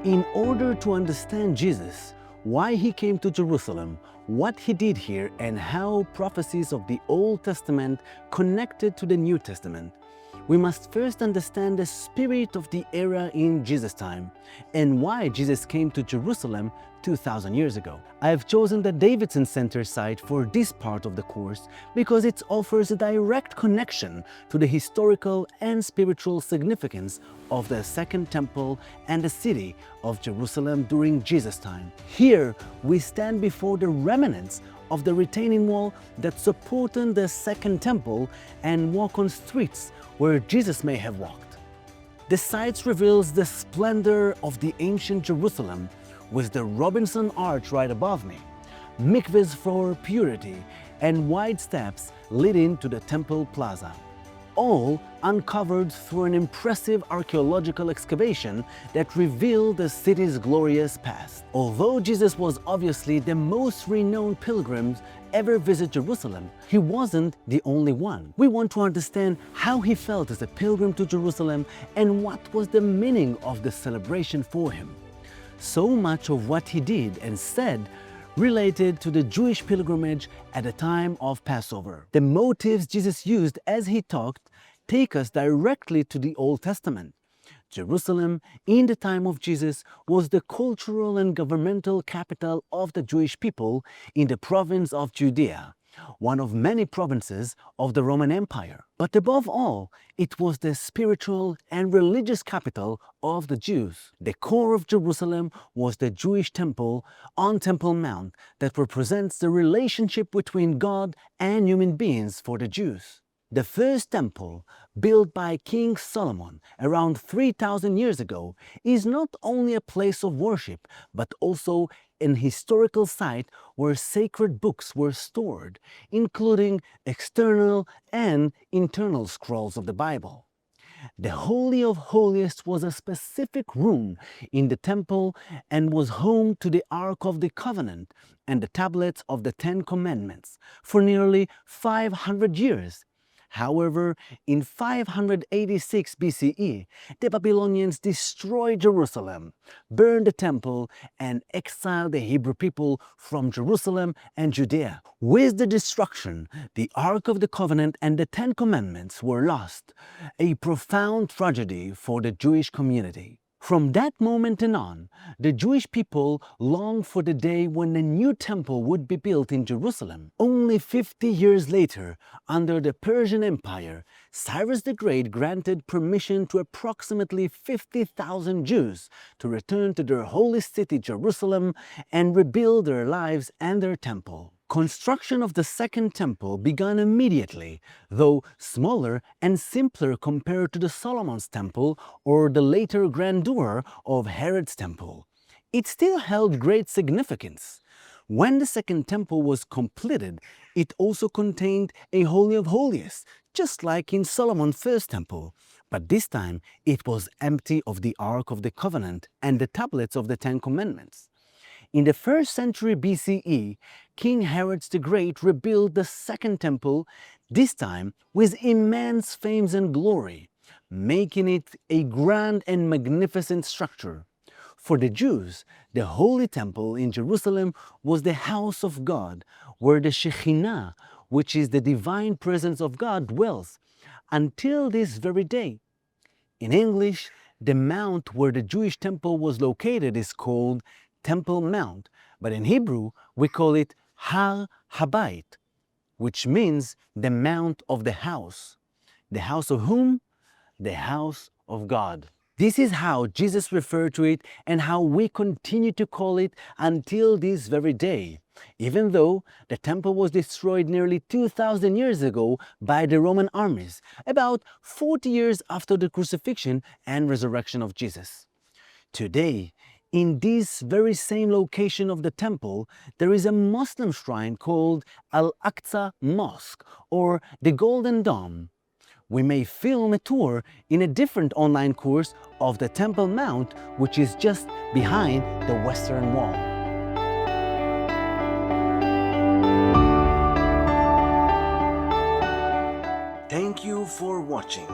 In order to understand Jesus, why he came to Jerusalem, what he did here, and how prophecies of the Old Testament connected to the New Testament, we must first understand the spirit of the era in Jesus' time and why Jesus came to Jerusalem 2,000 years ago. I have chosen the Davidson Center site for this part of the course because it offers a direct connection to the historical and spiritual significance of the Second Temple and the city of Jerusalem during Jesus' time. Here, we stand before the remnants of the retaining wall that supported the Second Temple and walk on streets where Jesus may have walked. The site reveals the splendor of the ancient Jerusalem with the Robinson Arch right above me, mikvahs for purity, and wide steps leading to the Temple Plaza, all uncovered through an impressive archaeological excavation that revealed the city's glorious past. Although Jesus was obviously the most renowned pilgrim ever visit Jerusalem, he wasn't the only one. We want to understand how he felt as a pilgrim to Jerusalem and what was the meaning of the celebration for him. So much of what he did and said related to the Jewish pilgrimage at the time of Passover. The motives Jesus used as he talked take us directly to the Old Testament. Jerusalem, in the time of Jesus, was the cultural and governmental capital of the Jewish people in the province of Judea, one of many provinces of the Roman Empire. But above all, it was the spiritual and religious capital of the Jews. The core of Jerusalem was the Jewish temple on Temple Mount that represents the relationship between God and human beings for the Jews. The first temple, built by King Solomon around 3,000 years ago, is not only a place of worship, but also an historical site where sacred books were stored, including external and internal scrolls of the Bible. The Holy of Holiest was a specific room in the temple and was home to the Ark of the Covenant and the tablets of the Ten Commandments for nearly 500 years. However, in 586 BCE, the Babylonians destroyed Jerusalem, burned the temple, and exiled the Hebrew people from Jerusalem and Judea. With the destruction, the Ark of the Covenant and the Ten Commandments were lost, a profound tragedy for the Jewish community. From that moment on, the Jewish people longed for the day when the new temple would be built in Jerusalem. Only 50 years later, under the Persian Empire, Cyrus the Great granted permission to approximately 50,000 Jews to return to their holy city Jerusalem and rebuild their lives and their temple. Construction of the Second Temple began immediately, though smaller and simpler compared to the Solomon's Temple or the later grandeur of Herod's Temple. It still held great significance. When the Second Temple was completed, it also contained a Holy of Holiest, just like in Solomon's First Temple. But this time, it was empty of the Ark of the Covenant and the tablets of the Ten Commandments. In the 1st century BCE, King Herod the Great rebuilt the Second Temple, this time with immense fame and glory, making it a grand and magnificent structure. For the Jews, the Holy Temple in Jerusalem was the house of God, where the Shekhinah, which is the divine presence of God, dwells, until this very day. In English, the mount where the Jewish temple was located is called Temple Mount, but in Hebrew we call it Har Habayit, which means the mount of the house. The house of whom? The house of God. This is how Jesus referred to it and how we continue to call it until this very day, even though the temple was destroyed nearly 2,000 years ago by the Roman armies, about 40 years after the crucifixion and resurrection of Jesus. Today, in this very same location of the temple, there is a Muslim shrine called Al-Aqsa Mosque, or the Golden Dome. We may film a tour in a different online course of the Temple Mount, which is just behind the Western Wall. Thank you for watching.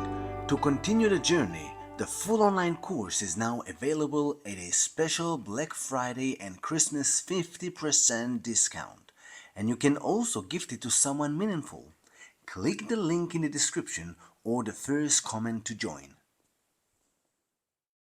To continue the journey, The full online course is now available at a special Black Friday and Christmas 50% discount, and you can also gift it to someone meaningful. Click the link in the description or the first comment to join.